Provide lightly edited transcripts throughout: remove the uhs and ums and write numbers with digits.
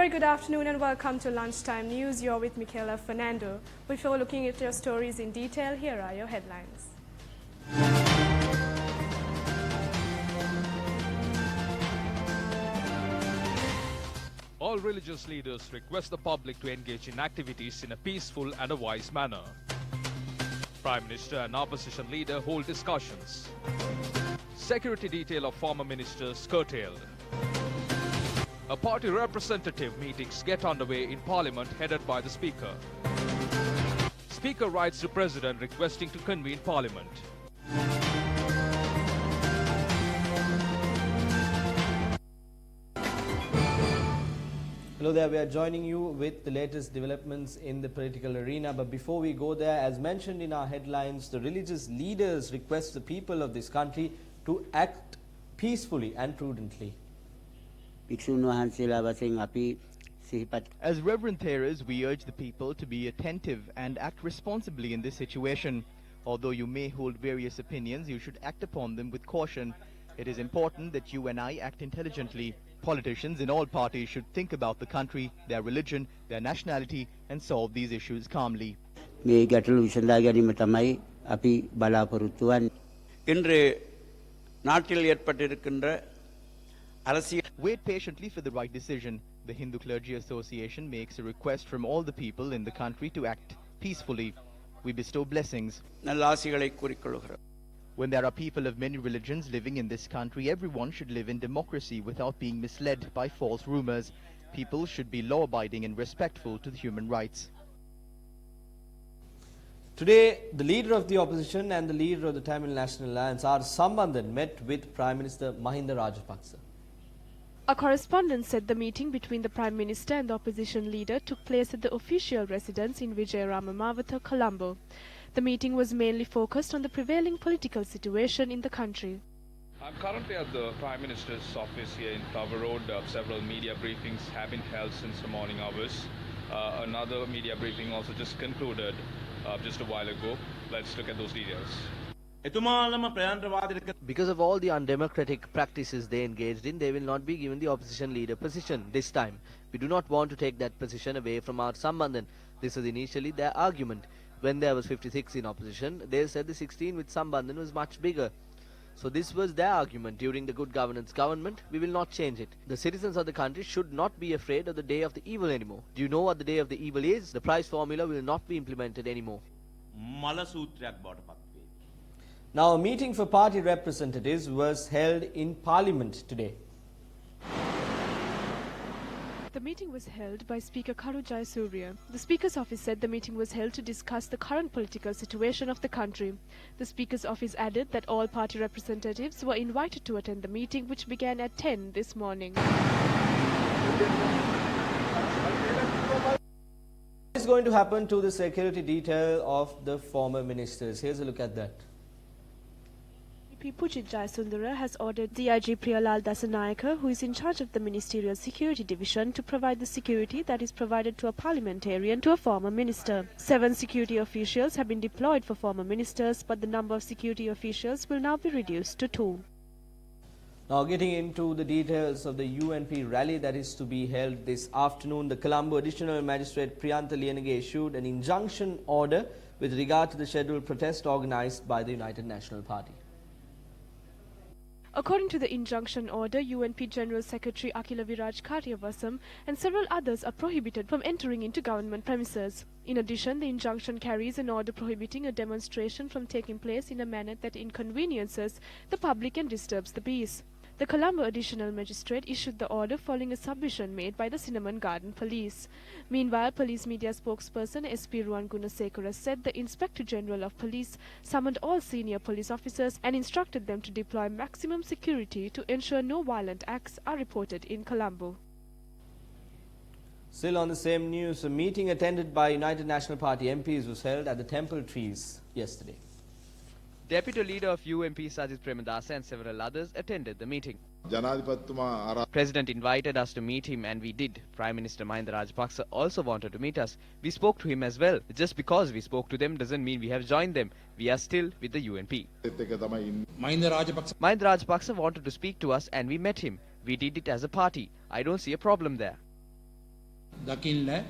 very good afternoon and welcome to Lunchtime News. You're with Michaela Fernando. Before looking at your stories in detail, here are your headlines. All religious leaders request the public to engage in activities in a peaceful and a wise manner. Prime Minister and opposition leader hold discussions. Security detail of former ministers curtailed. A party representative meetings get underway in Parliament headed by the Speaker. Speaker writes to President requesting to convene Parliament. Hello there, we are joining you with the latest developments in the political arena. But before we go there, as mentioned in our headlines, the religious leaders request the people of this country to act peacefully and prudently. As reverend Theras, we urge the people to be attentive and act responsibly in this situation. Although you may hold various opinions, you should act upon them with caution. It is important that you and I act intelligently. Politicians in all parties should think about the country, their religion, their nationality, and solve these issues calmly. Wait patiently for the right decision. The Hindu Clergy Association makes a request from all the people in the country to act peacefully. We bestow blessings. When there are people of many religions living in this country, everyone should live in democracy without being misled by false rumors. People should be law-abiding and respectful to the human rights. Today, the leader of the opposition and the leader of the Tamil National Alliance, R. Sambandhan, met with Prime Minister Mahinda Rajapaksa. A correspondent said the meeting between the Prime Minister and the opposition leader took place at the official residence in Vijayarama Mawatha, Colombo. The meeting was mainly focused on the prevailing political situation in the country. I'm currently at the Prime Minister's office here in Tower Road. Several media briefings have been held since the morning hours. Another media briefing also just concluded just a while ago. Let's look at those details. Because of all the undemocratic practices they engaged in, they will not be given the opposition leader position this time. We do not want to take that position away from our Sambandhan. This was initially their argument. When there was 56 in opposition, they said the 16 with Sambandhan was much bigger. So this was their argument during the good governance government. We will not change it. The citizens of the country should not be afraid of the day of the evil anymore. Do you know what the day of the evil is? The price formula will not be implemented anymore. Now, a meeting for party representatives was held in Parliament today. The meeting was held by Speaker Karu Jayasuriya. The Speaker's office said the meeting was held to discuss the current political situation of the country. The Speaker's office added that all party representatives were invited to attend the meeting, which began at 10 this morning. What is going to happen to the security detail of the former ministers? Here's a look at that. Pujit Jayasundara has ordered DIG Priyalal Dasanayake, who is in charge of the Ministerial Security Division, to provide the security that is provided to a parliamentarian to a former minister. 7 security officials have been deployed for former ministers, but the number of security officials will now be reduced to 2. Now, getting into the details of the UNP rally that is to be held this afternoon, the Colombo Additional Magistrate Priyantha Liyanage issued an injunction order with regard to the scheduled protest organized by the United National Party. According to the injunction order, UNP General Secretary Akila Viraj Karyavasam and several others are prohibited from entering into government premises. In addition, the injunction carries an order prohibiting a demonstration from taking place in a manner that inconveniences the public and disturbs the peace. The Colombo Additional Magistrate issued the order following a submission made by the Cinnamon Garden Police. Meanwhile, police media spokesperson SP Ruwan Gunasekara said the Inspector General of Police summoned all senior police officers and instructed them to deploy maximum security to ensure no violent acts are reported in Colombo. Still on the same news, a meeting attended by United National Party MPs was held at the Temple Trees yesterday. Deputy Leader of UMP Sajid Premadasa and several others attended the meeting. President invited us to meet him and we did. Prime Minister Mahinda Rajapaksa also wanted to meet us. We spoke to him as well. Just because we spoke to them doesn't mean we have joined them. We are still with the UNP. Mahinda Rajapaksa wanted to speak to us and we met him. We did it as a party. I don't see a problem there. දකින්න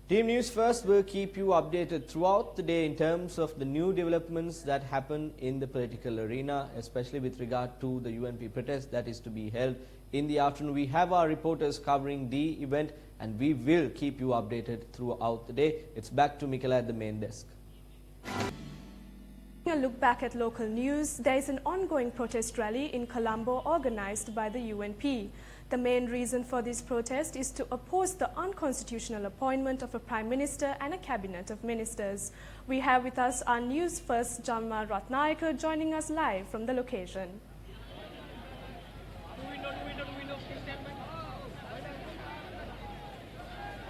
Team News First will keep you updated throughout the day in terms of the new developments that happen in the political arena, especially with regard to the UNP protest that is to be held in the afternoon. We have our reporters covering the event and we will keep you updated throughout the day. It's back to Michaela at the main desk. A look back at local news, there is an ongoing protest rally in Colombo organized by the UNP. The main reason for this protest is to oppose the unconstitutional appointment of a Prime Minister and a Cabinet of Ministers. We have with us our News First Jamal Ratnayaka joining us live from the location.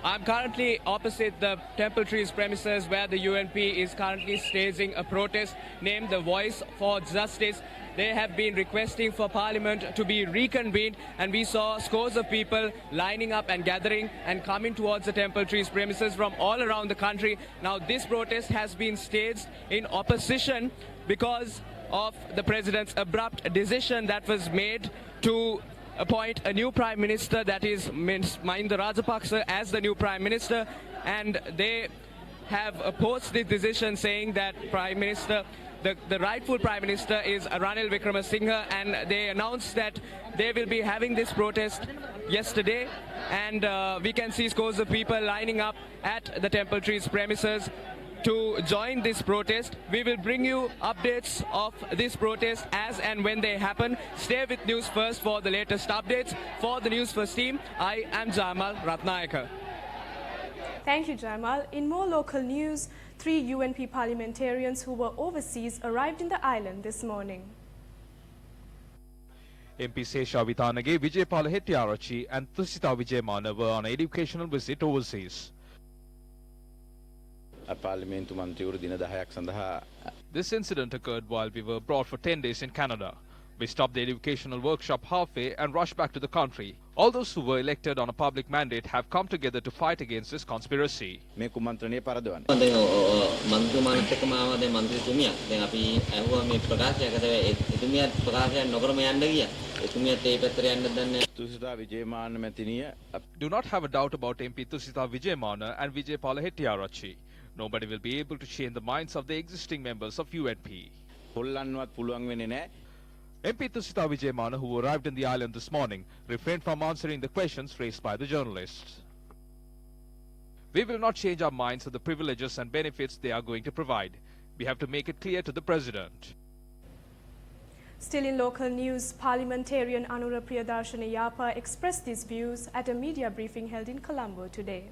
I'm currently opposite the Temple Trees premises where the UNP is currently staging a protest named the Voice for Justice. They have been requesting for Parliament to be reconvened, and we saw scores of people lining up and gathering and coming towards the Temple Trees premises from all around the country. Now this protest has been staged in opposition because of the President's abrupt decision that was made to appoint a new Prime Minister, that is Mahinda Rajapaksa, as the new Prime Minister, and they have opposed this decision, saying that Prime Minister, the rightful Prime Minister is Ranil Wickremesinghe, and they announced that they will be having this protest yesterday, and we can see scores of people lining up at the Temple Trees premises to join this protest. We will bring you updates of this protest as and when they happen. Stay with News First for the latest updates. For the News First team, I am Jamal Ratnayaka. Thank you, Jamal. In more local news, 3 UNP parliamentarians who were overseas arrived in the island this morning. MP Sesha Vitanage, Vijaypala Hettiarachchi and Tusita Vijayamana were on an educational visit overseas. This incident occurred while we were abroad for 10 days in Canada. We stopped the educational workshop halfway and rushed back to the country. All those who were elected on a public mandate have come together to fight against this conspiracy. Do not have a doubt about MP Tusita Vijayamana and Vijaypala Hettiarachchi. Nobody will be able to change the minds of the existing members of UNP. MP Tusita Vijayamana, who arrived in the island this morning, refrained from answering the questions raised by the journalists. We will not change our minds of the privileges and benefits they are going to provide. We have to make it clear to the President. Still in local news, parliamentarian Anura Priyadarshini Yapa expressed these views at a media briefing held in Colombo today.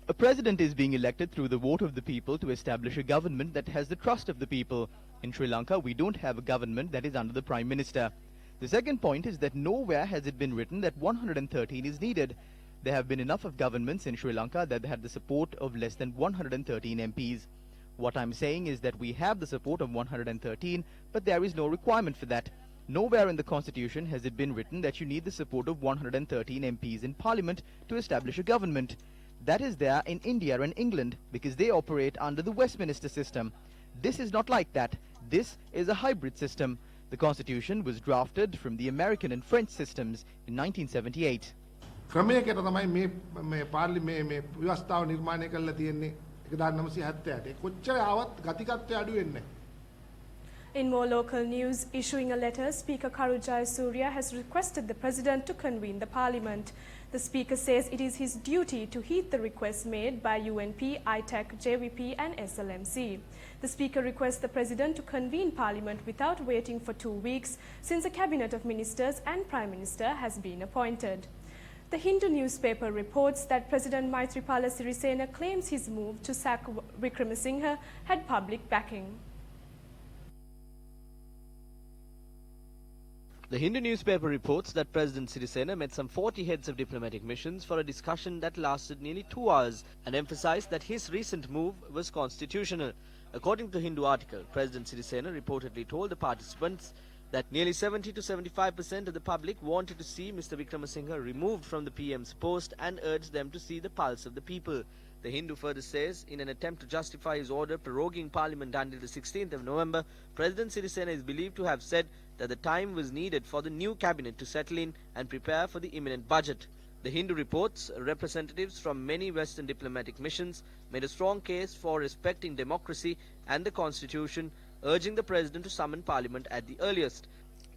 A president is being elected through the vote of the people to establish a government that has the trust of the people. In Sri Lanka, we don't have a government that is under the Prime Minister. The second point is that nowhere has it been written that 113 is needed. There have been enough of governments in Sri Lanka that had the support of less than 113 MPs. What I'm saying is that we have the support of 113, but there is no requirement for that. Nowhere in the Constitution has it been written that you need the support of 113 MPs in Parliament to establish a government. That is there in India and England because they operate under the Westminster system. This is not like that. This is a hybrid system. The Constitution was drafted from the American and French systems in 1978. In more local news, issuing a letter, Speaker Karu Jayasuriya has requested the President to convene the Parliament. The Speaker says it is his duty to heed the requests made by UNP, ITEC, JVP and SLMC. The Speaker requests the President to convene Parliament without waiting for 2 weeks since a Cabinet of Ministers and Prime Minister has been appointed. The Hindu newspaper reports that President Maithripala Sirisena claims his move to sack Wickremesinghe had public backing. The Hindu newspaper reports that President Sirisena met some 40 heads of diplomatic missions for a discussion that lasted nearly 2 hours and emphasized that his recent move was constitutional. According to the Hindu article, President Sirisena reportedly told the participants that nearly 70 to 75% of the public wanted to see Mr. Wickremesinghe removed from the PM's post and urged them to see the pulse of the people. The Hindu further says, in an attempt to justify his order proroguing Parliament until the 16th of November, President Sirisena is believed to have said that the time was needed for the new cabinet to settle in and prepare for the imminent budget. The Hindu reports representatives from many Western diplomatic missions made a strong case for respecting democracy and the constitution, urging the president to summon Parliament at the earliest.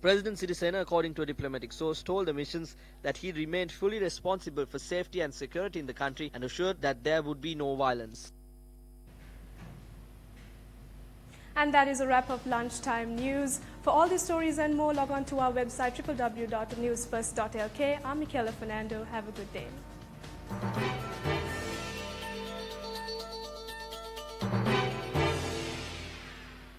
President Sirisena, according to a diplomatic source, told the missions that he remained fully responsible for safety and security in the country and assured that there would be no violence. And that is a wrap of Lunchtime News. For all these stories and more, log on to our website www.newsfirst.lk. I'm Michaela Fernando. Have a good day.